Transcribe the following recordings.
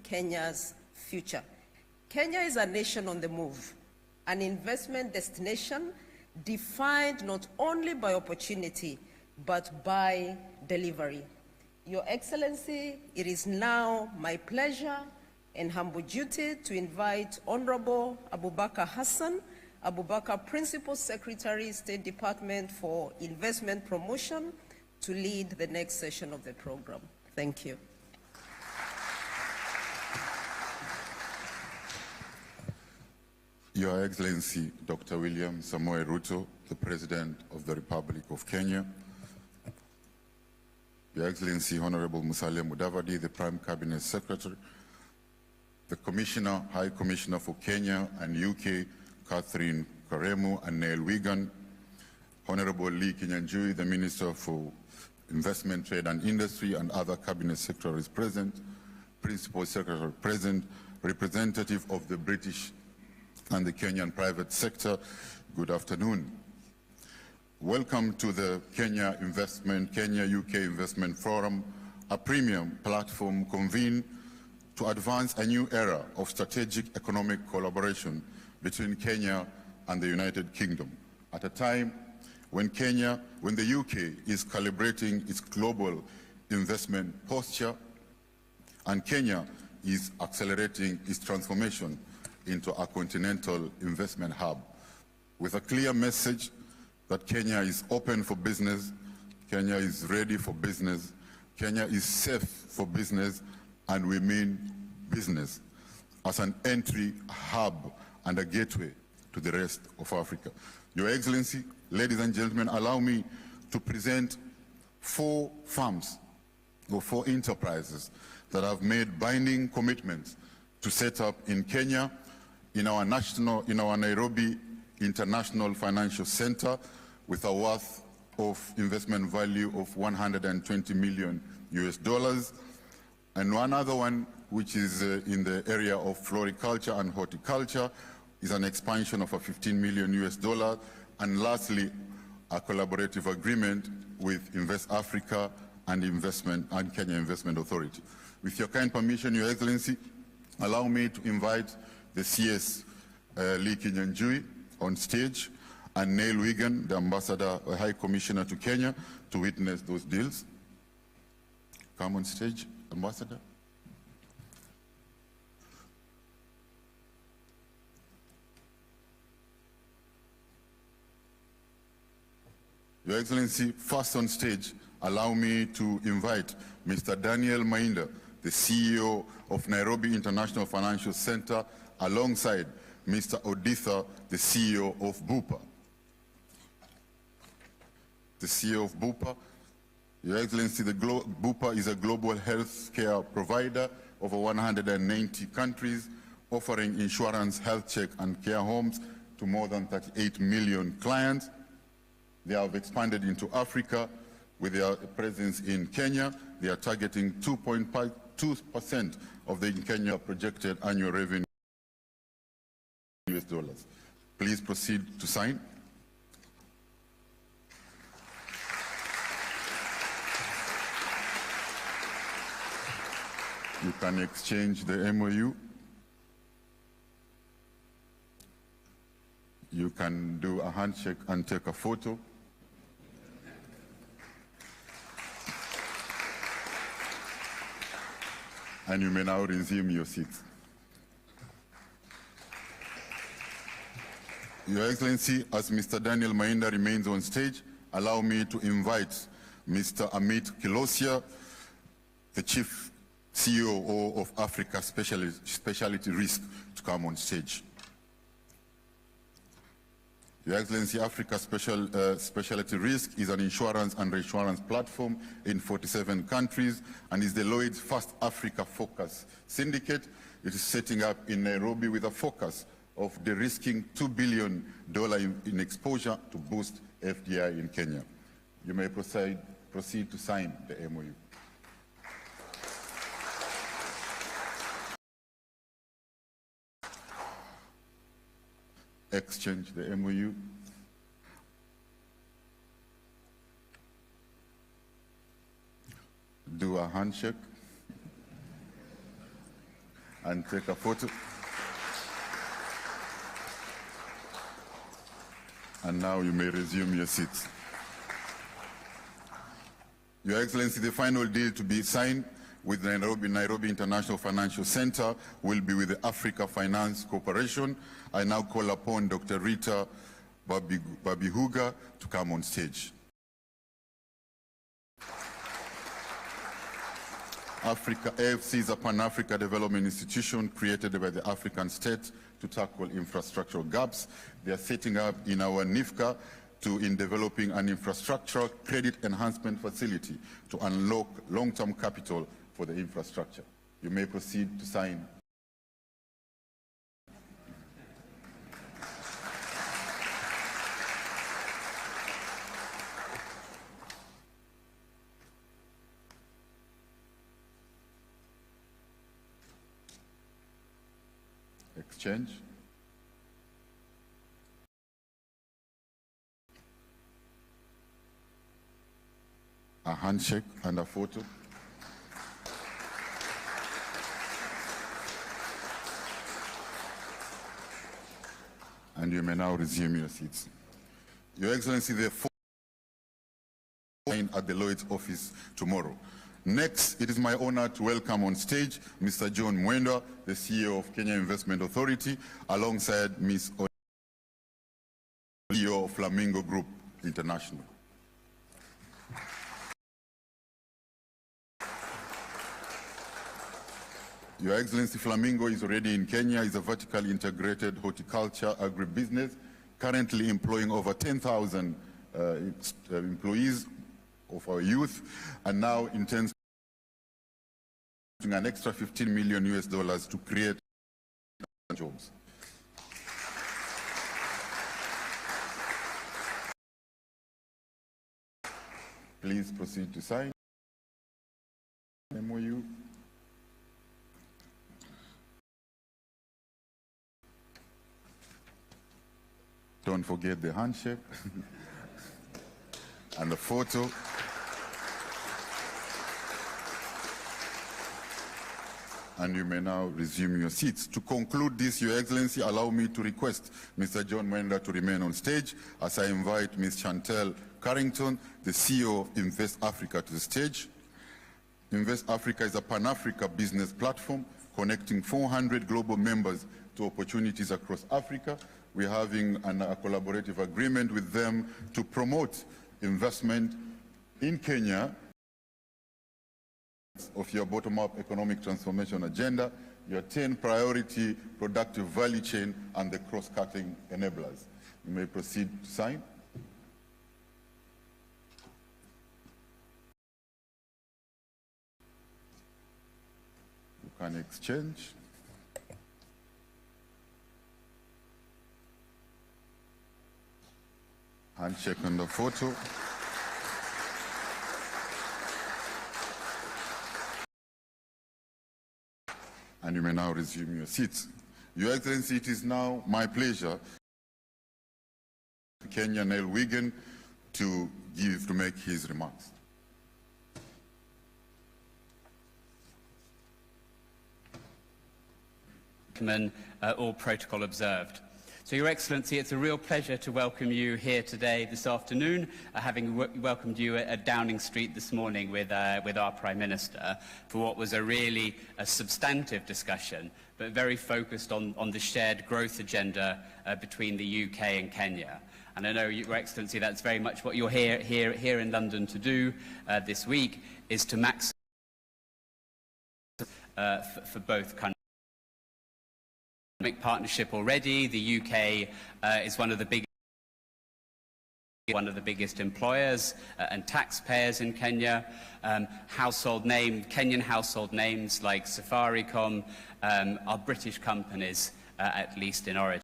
Kenya's future. Kenya is a nation on the move, an investment destination defined not only by opportunity, but by delivery. Your Excellency, it is now my pleasure and humble duty to invite Honorable Abubakar Hassan, Abubakar Principal Secretary, State Department for Investment Promotion, to lead the next session of the program. Thank you. Your Excellency, Dr. William Samoei Ruto, the President of the Republic of Kenya, Your Excellency, Honorable Musalia Mudavadi, the Prime Cabinet Secretary, the Commissioner, High Commissioner for Kenya and UK, Catherine Karemu and Neil Wigan, Honorable Lee Kinyanjui, the Minister for Investment, Trade and Industry, and other Cabinet Secretaries present, Principal Secretary present, representative of the British and the Kenyan private sector, good afternoon. Welcome to the Kenya-UK Investment Forum, a premium platform convened to advance a new era of strategic economic collaboration between Kenya and the United Kingdom at a time when the UK is calibrating its global investment posture and Kenya is accelerating its transformation into a continental investment hub with a clear message that Kenya is open for business, Kenya is ready for business, Kenya is safe for business, and we mean business as an entry hub and a gateway to the rest of Africa. Your Excellency, ladies and gentlemen, allow me to present 4 firms or 4 enterprises that have made binding commitments to set up in Kenya in our Nairobi International Financial Center with a worth of investment value of $120 million US, and one other one which is in the area of floriculture and horticulture is an expansion of a $15 million US, and lastly a collaborative agreement with Invest Africa and Kenya Investment Authority. With your kind permission, Your Excellency, allow me to invite the CS Lee Kinyanjui on stage and Neil Wigan, the Ambassador, High Commissioner to Kenya, to witness those deals. Come on stage, Ambassador. Your Excellency, first on stage, allow me to invite Mr. Daniel Mainda, the CEO of Nairobi International Financial Center, alongside Mr. Oditha, the CEO of Bupa. The CEO of Bupa. Your Excellency, Bupa is a global health care provider over 190 countries, offering insurance, health check, and care homes to more than 38 million clients. They have expanded into Africa with their presence in Kenya. They are targeting 2.2% of the Kenya projected annual revenue US. Please proceed to sign. You can exchange the MOU. You can do a handshake and take a photo. And you may now resume your seats. Your Excellency, as Mr. Daniel Mainda remains on stage, allow me to invite Mr. Amit Kilosia, the Chief COO of Africa Specialty Risk, to come on stage. Your Excellency, Africa Specialty Risk is an insurance and reinsurance platform in 47 countries and is Deloitte's first Africa-focused syndicate. It is setting up in Nairobi with a focus of de-risking $2 billion in exposure to boost FDI in Kenya. You may proceed to sign the MOU. Exchange the MOU. Do a handshake. and take a photo. And now you may resume your seats. Your Excellency, the final deal to be signed with Nairobi International Financial Center will be with the Africa Finance Corporation. I now call upon Dr. Rita Babihuga to come on stage. AFC is a Pan-Africa development institution created by the African states to tackle infrastructural gaps. They are setting up in our NIFCA in developing an infrastructure credit enhancement facility to unlock long-term capital for the infrastructure. You may proceed to sign. Exchange. A handshake and a photo. And you may now resume your seats. Your Excellency, the at the Lloyd's office tomorrow. Next, it is my honor to welcome on stage Mr. John Mwenda, the CEO of Kenya Investment Authority, alongside Ms. CEO of Flamingo Group International. Your Excellency, Flamingo is already in Kenya, is a vertically integrated horticulture agribusiness, currently employing over 10,000 employees of our youth, and now intends an extra $15 million to create jobs. Please proceed to sign. MOU. Don't forget the handshake and the photo. And you may now resume your seats. To conclude this, Your Excellency, allow me to request Mr. John Mwenda to remain on stage as I invite Ms. Chantel Carrington, the CEO of Invest Africa, to the stage. Invest Africa is a Pan-Africa business platform connecting 400 global members to opportunities across Africa. We're having a collaborative agreement with them to promote investment in Kenya of your bottom-up economic transformation agenda, your 10 priority productive value chain, and the cross-cutting enablers. You may proceed to sign. You can exchange. Handshake on the photo. And you may now resume your seats. Your Excellency, it is now my pleasure to Kenya Nell Wigan to make his remarks. All protocol observed. So, Your Excellency, it's a real pleasure to welcome you here today, this afternoon, having welcomed you at Downing Street this morning with our Prime Minister for what was a really substantive discussion, but very focused on the shared growth agenda between the UK and Kenya. And I know, Your Excellency, that's very much what you're here in London to do this week, is to maximise for both countries. Partnership already. The UK is one of the biggest employers and taxpayers in Kenya. Kenyan household names like Safaricom are British companies, at least in origin.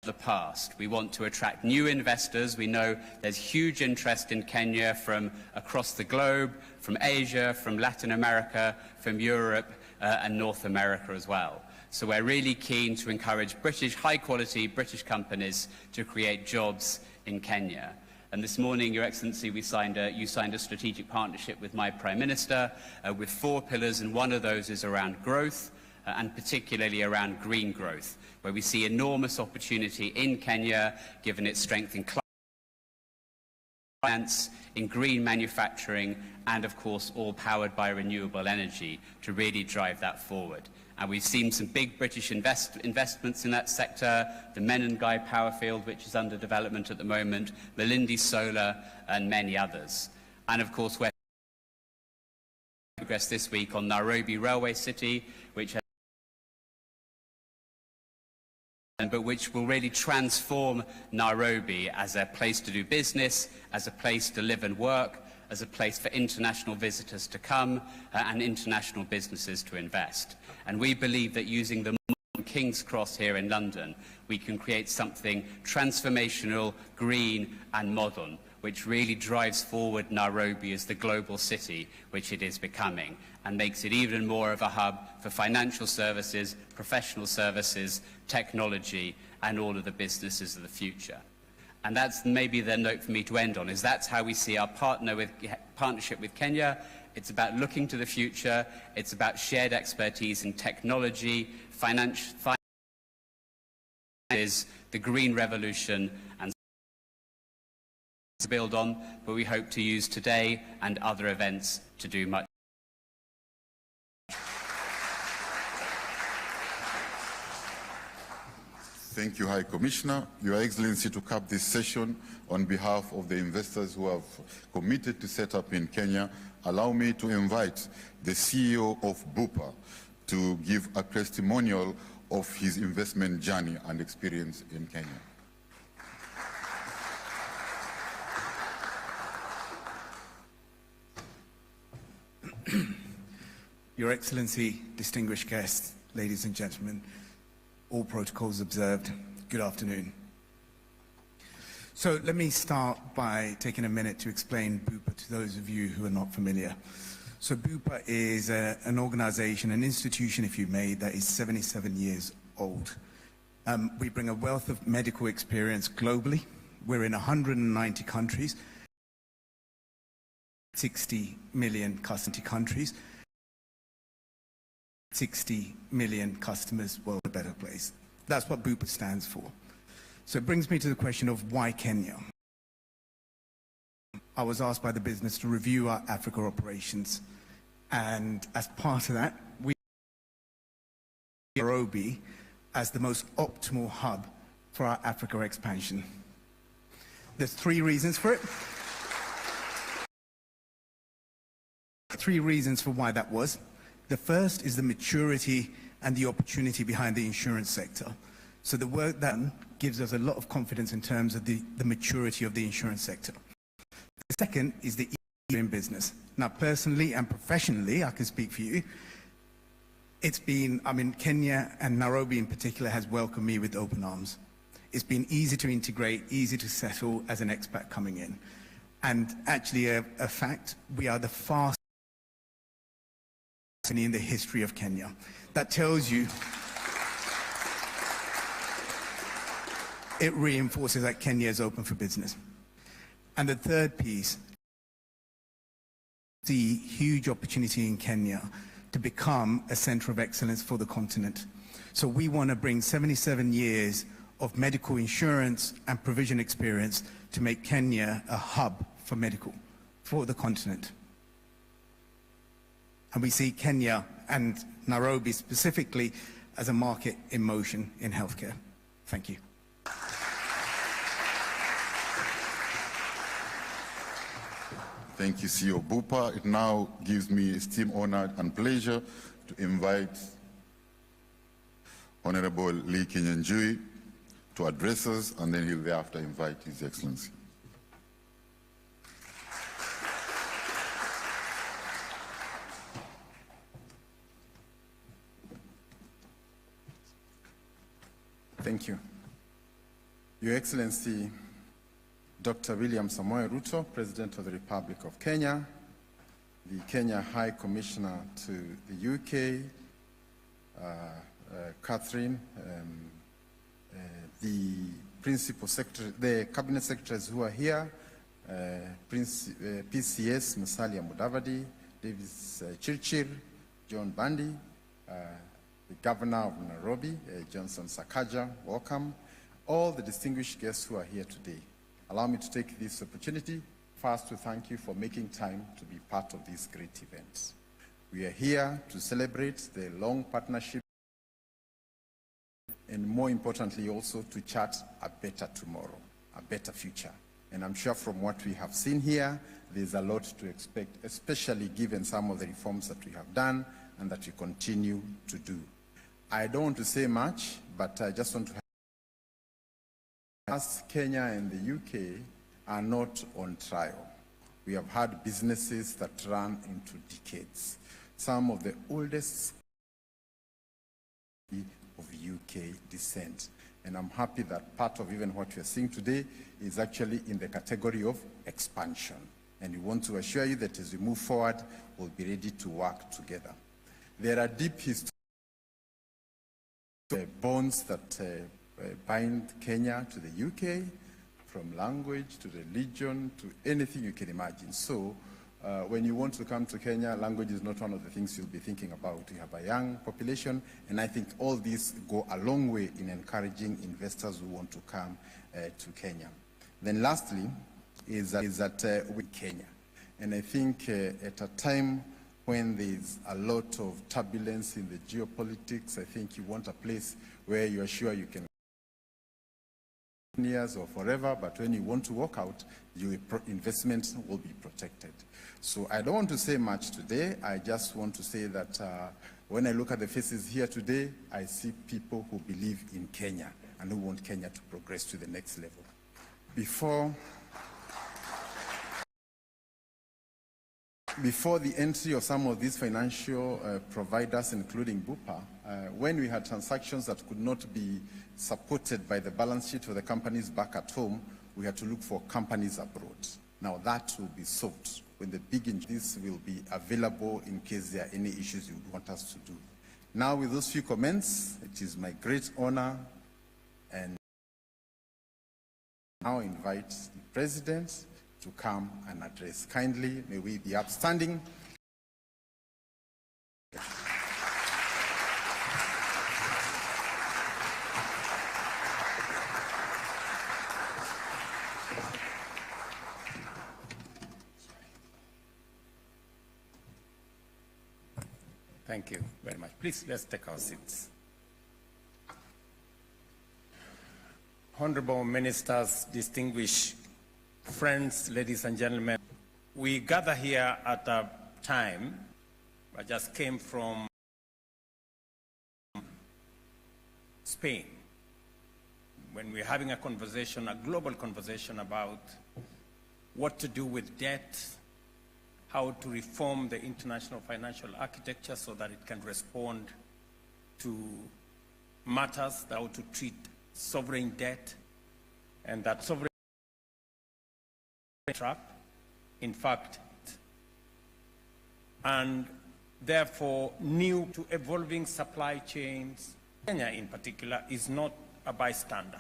The past. We want to attract new investors. We know there's huge interest in Kenya from across the globe, from Asia, from Latin America, from Europe, and North America as well. So we're really keen to encourage high-quality British companies to create jobs in Kenya. And this morning, Your Excellency, you signed a strategic partnership with my Prime Minister with 4 pillars, and one of those is around growth, and particularly around green growth, where we see enormous opportunity in Kenya, given its strength in finance, in green manufacturing, and of course all powered by renewable energy to really drive that forward. And we've seen some big British investments in that sector, the Menengai power field, which is under development at the moment, Malindi Solar, and many others. And of course, we're progress this week on Nairobi Railway City, which will really transform Nairobi as a place to do business, as a place to live and work, as a place for international visitors to come and international businesses to invest. And we believe that using the King's Cross here in London, we can create something transformational, green and modern, which really drives forward Nairobi as the global city which it is becoming, and makes it even more of a hub for financial services, professional services, technology, and all of the businesses of the future. And that's maybe the note for me to end on, is that's how we see our partnership with Kenya. It's about looking to the future. It's about shared expertise in technology, finance, the green revolution, and to build on, but we hope to use today and other events to do much. Thank you, High Commissioner. Your Excellency, to cap this session, on behalf of the investors who have committed to set up in Kenya, allow me to invite the CEO of Bupa to give a testimonial of his investment journey and experience in Kenya. Your Excellency, distinguished guests, ladies and gentlemen, all protocols observed, good afternoon. So let me start by taking a minute to explain Bupa to those of you who are not familiar. So Bupa is an organization, an institution, if you may, that is 77 years old. We bring a wealth of medical experience globally. We're in 190 countries, 60 million countries, 60 million customers, world a better place. That's what Bupa stands for. So it brings me to the question of why Kenya? I was asked by the business to review our Africa operations, and as part of that, we see Nairobi as the most optimal hub for our Africa expansion. There's 3 reasons for it. 3 reasons for why that was. The first is the maturity and the opportunity behind the insurance sector. So the work done gives us a lot of confidence in terms of the maturity of the insurance sector. The second is the ease in business. Now, personally and professionally, I can speak for you. It's been, Kenya and Nairobi in particular has welcomed me with open arms. It's been easy to integrate, easy to settle as an expat coming in. And actually, a fact, we are the fastest in the history of Kenya. That tells you, it reinforces that Kenya is open for business. And the third piece, the huge opportunity in Kenya to become a center of excellence for the continent. So we want to bring 77 years of medical insurance and provision experience to make Kenya a hub for medical, for the continent. And we see Kenya and Nairobi specifically as a market in motion in healthcare. Thank you. Thank you, CEO Bupa. It now gives me esteemed honor and pleasure to invite Honorable Lee Kinyanjui to address us, and then he'll thereafter invite His Excellency. Thank you. Your Excellency, Dr. William Samoei Ruto, President of the Republic of Kenya, the Kenya High Commissioner to the UK, Catherine, the Principal Secretary, the Cabinet Secretaries who are here, PCS Musalia Mudavadi, Davis Chirchir, John Bandi, the Governor of Nairobi, Johnson Sakaja, welcome. All the distinguished guests who are here today. Allow me to take this opportunity first to thank you for making time to be part of this great event. We are here to celebrate the long partnership and more importantly also to chart a better tomorrow, a better future. And I'm sure from what we have seen here, there's a lot to expect, especially given some of the reforms that we have done and that we continue to do. I don't want to say much, but I just want to as Kenya and the UK are not on trial. We have had businesses that run into decades. Some of the oldest of UK descent. And I'm happy that part of even what we are seeing today is actually in the category of expansion. And we want to assure you that as we move forward, we'll be ready to work together. There are deep historical bonds that bind Kenya to the UK, from language to religion to anything you can imagine. So when you want to come to Kenya, language is not one of the things you'll be thinking about. We have a young population, and I think all these go a long way in encouraging investors who want to come to Kenya. Then lastly is that with Kenya. And I think at a time when there's a lot of turbulence in the geopolitics, I think you want a place where you are sure you can years or forever, but when you want to walk out, your investments will be protected. So I don't want to say much today. I just want to say that when I look at the faces here today, I see people who believe in Kenya and who want Kenya to progress to the next level. Before the entry of some of these financial providers, including Bupa, when we had transactions that could not be supported by the balance sheet of the companies back at home, we had to look for companies abroad. Now that will be solved. When the big this will be available in case there are any issues you would want us to do. Now with those few comments, it is my great honor and now invite the President to come and address. Kindly, may we be upstanding. Thank you very much. Please, let's take our seats. Honorable ministers, distinguished friends, ladies and gentlemen, we gather here at a time, I just came from Spain, when we're having a conversation, a global conversation about what to do with debt, how to reform the international financial architecture so that it can respond to matters, how to treat sovereign debt, and that sovereign trap, in fact, and therefore new to evolving supply chains. Kenya in particular is not a bystander.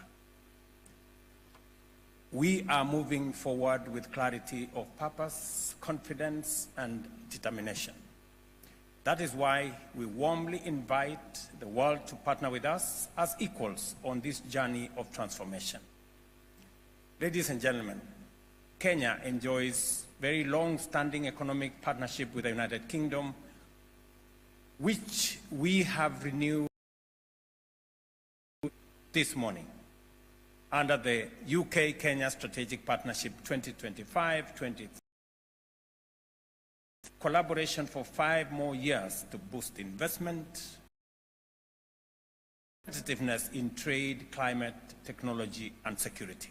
We are moving forward with clarity of purpose, confidence, and determination. That is why we warmly invite the world to partner with us as equals on this journey of transformation. Ladies and gentlemen, Kenya enjoys very long-standing economic partnership with the United Kingdom, which we have renewed this morning under the UK-Kenya Strategic Partnership 2025-2030. Collaboration for 5 more years to boost investment, competitiveness in trade, climate, technology, and security.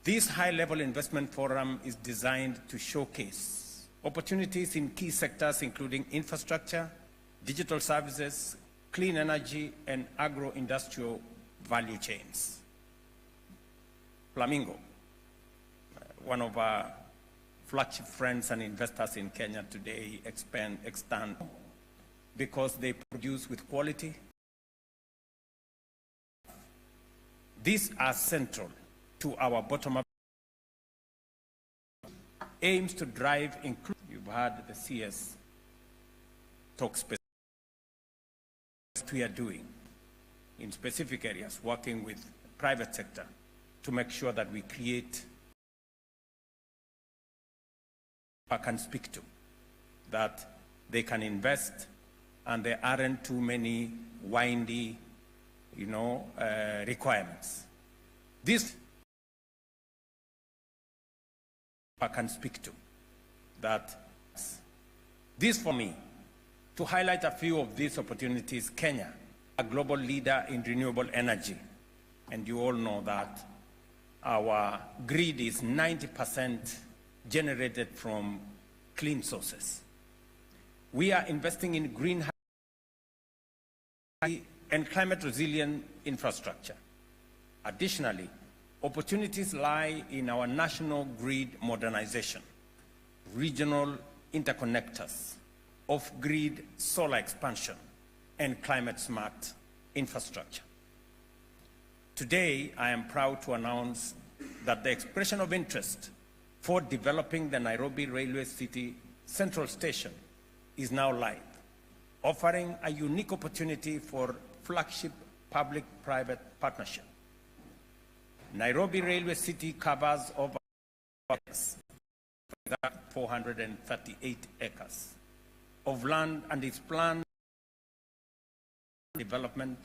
This high-level investment forum is designed to showcase opportunities in key sectors including infrastructure, digital services, clean energy, and agro-industrial value chains. Flamingo, one of our flagship friends and investors in Kenya today, expand because they produce with quality. These are central to our bottom-up aims to drive inclusion. You've heard the CS talk specifically what we are doing in specific areas, working with the private sector to make sure that we create I can speak to, that they can invest and there aren't too many windy, requirements. This I can speak to, that this for me, to highlight a few of these opportunities. Kenya, a global leader in renewable energy, and you all know that our grid is 90% generated from clean sources. We are investing in green and climate resilient infrastructure. Additionally, opportunities lie in our national grid modernization, regional interconnectors, off-grid solar expansion, and climate-smart infrastructure. Today, I am proud to announce that the expression of interest for developing the Nairobi Railway City Central Station is now live, offering a unique opportunity for flagship public-private partnership. Nairobi Railway City covers over 438 acres of land and is planned development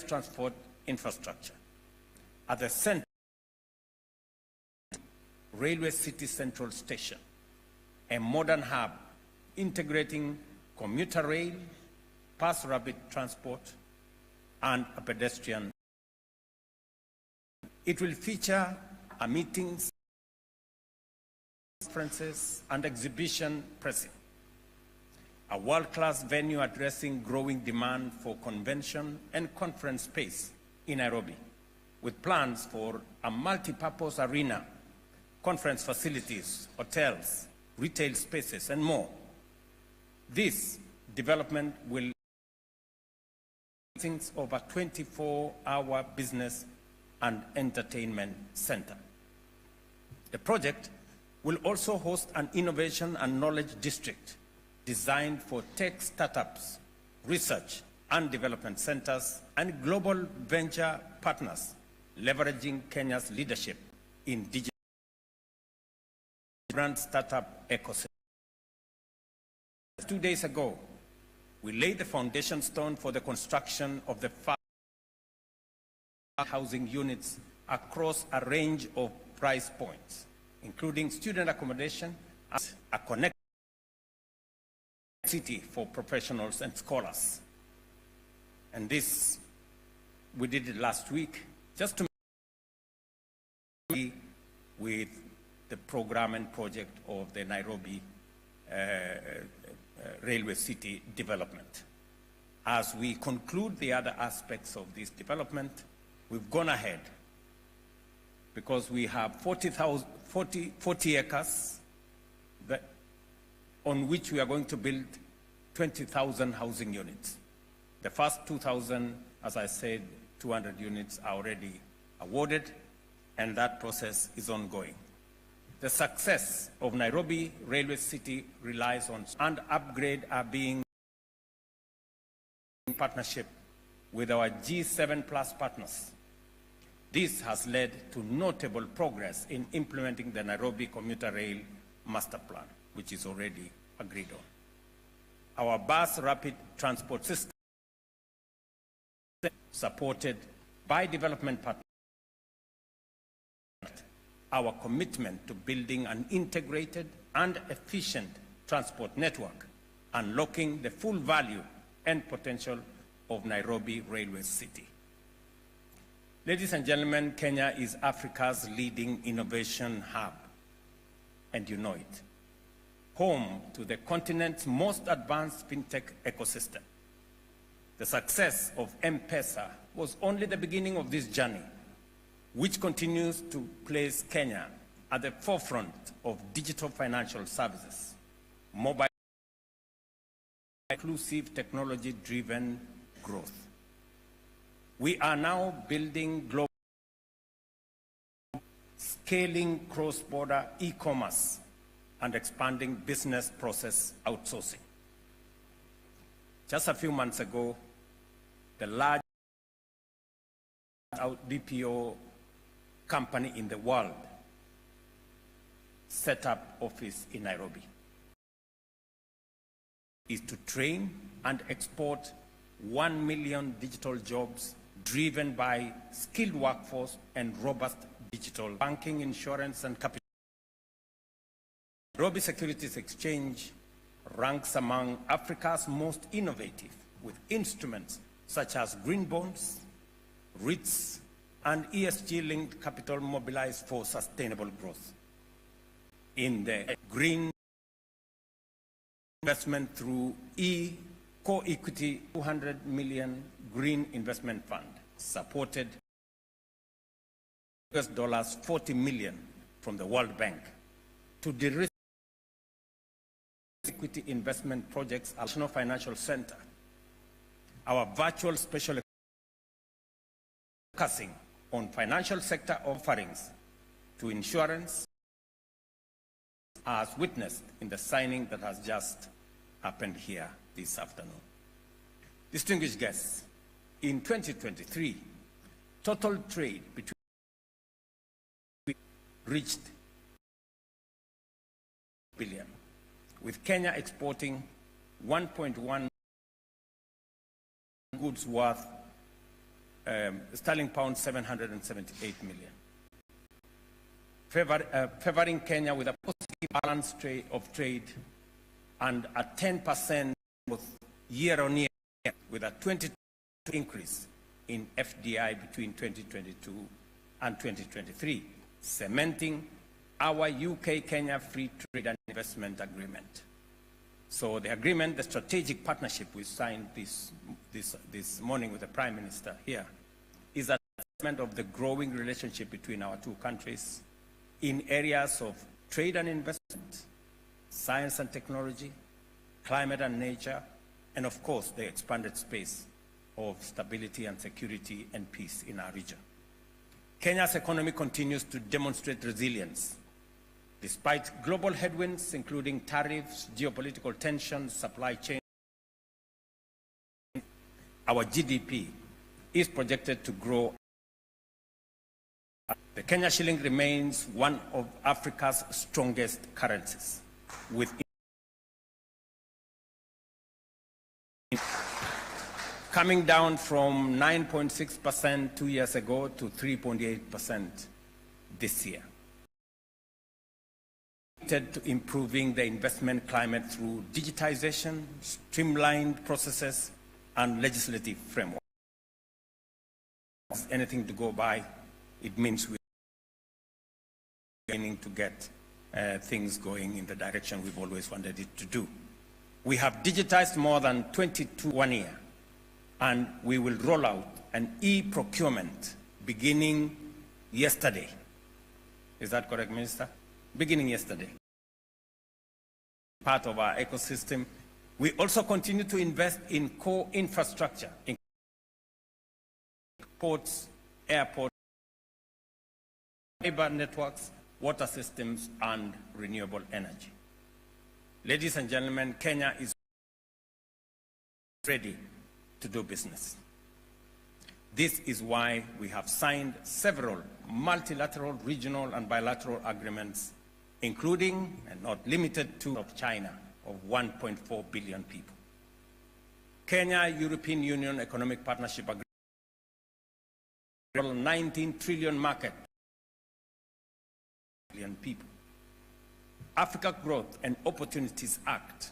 transport infrastructure. At the center, Railway City Central Station, a modern hub integrating commuter rail, bus rapid transport, and a pedestrian. It will feature a meetings, conferences, and exhibition present. A world-class venue addressing growing demand for convention and conference space in Nairobi, with plans for a multi-purpose arena, conference facilities, hotels, retail spaces, and more. This development will of a 24-hour business and entertainment center. The project will also host an innovation and knowledge district designed for tech startups, research and development centers, and global venture partners, leveraging Kenya's leadership in digital brand startup ecosystem. 2 days ago, we laid the foundation stone for the construction of the 5 housing units across a range of price points, including student accommodation and a connected city for professionals and scholars. And this, we did it last week, just to make with the program and project of the Nairobi Railway City development. As we conclude the other aspects of this development, we've gone ahead because we have 40 acres on which we are going to build 20,000 housing units. The first 2,000, as I said, 200 units are already awarded, and that process is ongoing. The success of Nairobi Railway City relies on and upgrade are being in partnership with our G7+ partners. This has led to notable progress in implementing the Nairobi Commuter Rail Master Plan, which is already agreed on. Our bus rapid transport system, supported by development partners, our commitment to building an integrated and efficient transport network, unlocking the full value and potential of Nairobi Railway City. Ladies and gentlemen, Kenya is Africa's leading innovation hub, and you know it. Home to the continent's most advanced fintech ecosystem. The success of M-Pesa was only the beginning of this journey, which continues to place Kenya at the forefront of digital financial services, mobile, inclusive technology-driven growth. We are now building global scaling cross-border e-commerce, and expanding business process outsourcing. Just a few months ago, the largest BPO company in the world set up office in Nairobi. Is to train and export 1 million digital jobs driven by skilled workforce and robust digital banking, insurance, and capital. Nairobi Securities Exchange ranks among Africa's most innovative, with instruments such as green bonds, REITs, and ESG-linked capital mobilized for sustainable growth. In the green investment through co-equity, 200 million green investment fund, supported US $40 million from the World Bank to de-risk equity investment projects at National Financial Center. Our virtual special focusing on financial sector offerings to insurance, as witnessed in the signing that has just happened here this afternoon. Distinguished guests, in 2023, total trade between reached billion, with Kenya exporting 1.1 goods worth sterling pound 778 million, favoring Kenya with a positive balance of trade and a 10% year-on-year, with a 22% increase in FDI between 2022 and 2023, cementing our UK-Kenya Free Trade and Investment Agreement. So the agreement, the strategic partnership we signed this morning with the Prime Minister here, is a testament of the growing relationship between our two countries in areas of trade and investment, science and technology, climate and nature, and of course the expanded space of stability and security and peace in our region. Kenya's economy continues to demonstrate resilience despite global headwinds, including tariffs, geopolitical tensions, supply chain. Our GDP is projected to grow. The Kenya shilling remains one of Africa's strongest currencies, with coming down from 9.6% 2 years ago to 3.8% this year. To improving the investment climate through digitization, streamlined processes, and legislative framework. Anything to go by, it means we're beginning to get things going in the direction we've always wanted it to do. We have digitized more than 22 1 year, and we will roll out an e-procurement beginning yesterday. Is that correct, Minister? Beginning yesterday. Part of our ecosystem. We also continue to invest in core infrastructure, in ports, airports, fiber networks, water systems, and renewable energy. Ladies and gentlemen, Kenya is ready to do business. This is why we have signed several multilateral, regional, and bilateral agreements, including, and not limited to, of China, of 1.4 billion people. Kenya-European Union Economic Partnership Agreement, 19 trillion market, billion people. Africa Growth and Opportunities Act,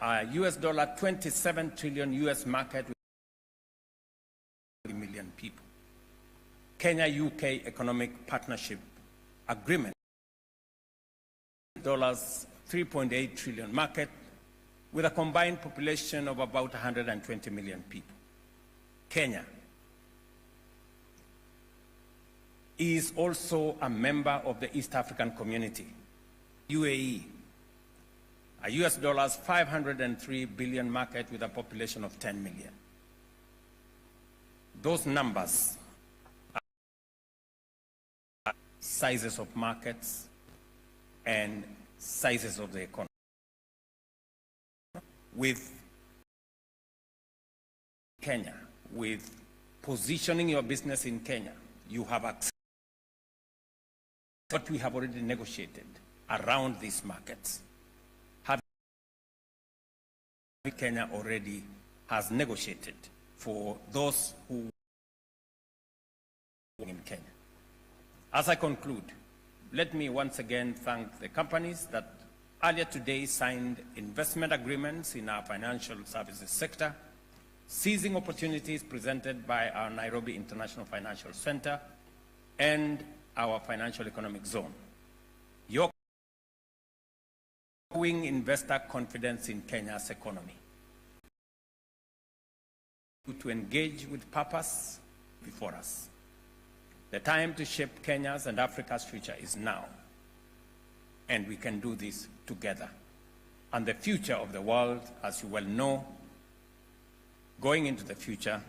$27 trillion US market with 30 million people. Kenya-UK Economic Partnership Agreement, $3.8 trillion market with a combined population of about 120 million people. Kenya is also a member of the East African Community, UAE, a $503 billion market with a population of 10 million. Those numbers are sizes of markets, and sizes of the economy. With Kenya, with positioning your business in Kenya, you have access to what we have already negotiated around these markets. Kenya already has negotiated for those who are in Kenya. As I conclude, let me once again thank the companies that earlier today signed investment agreements in our financial services sector, seizing opportunities presented by our Nairobi International Financial Center and our financial economic zone. Your growing investor confidence in Kenya's economy. To engage with purpose before us. The time to shape Kenya's and Africa's future is now, and we can do this together. And the future of the world, as you well know, going into the future,